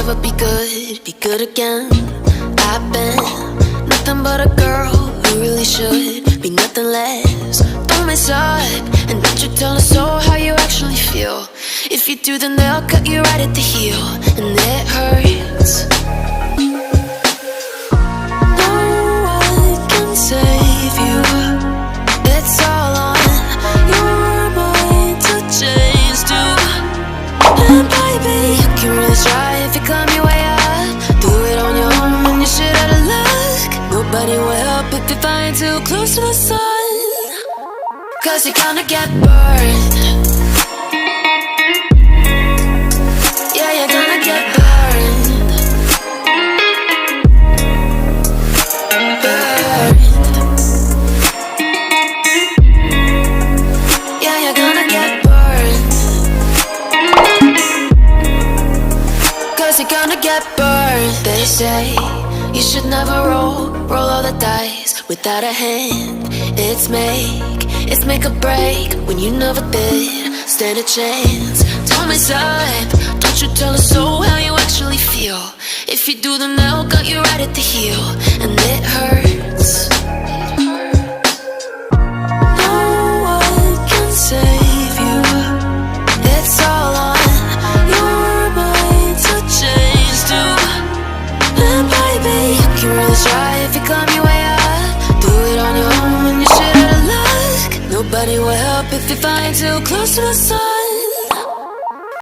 never be good again. I've been nothing but a girl who really should be nothing less. Don't mess up, and don't you tell us so how you actually feel. If you do, then they'll cut you right at the heel, and it hurts. No one can save you. It's all on your mind to change too. And baby, you can really try if you climb your way up. Do it on your own when you're shit out of luck. Nobody will help if you're flying too close to the sun, 'cause you're gonna get burned. Yeah, you're gonna get burned. Burned. Yeah, you're gonna get burned. 'Cause you're gonna get burned. They say you should never roll all the dice without a hand. It's make or break when you never did stand a chance. Don't mess up, don't you tell us so how you actually feel. If you do, then they'll cut you right at the heel, and it hurts. No one can save you. It's all on your mind to change too. And baby, you can really try if you climb your way up. Do it on your own when you're shit out of luck. Nobody will help if you're flying too close to the sun.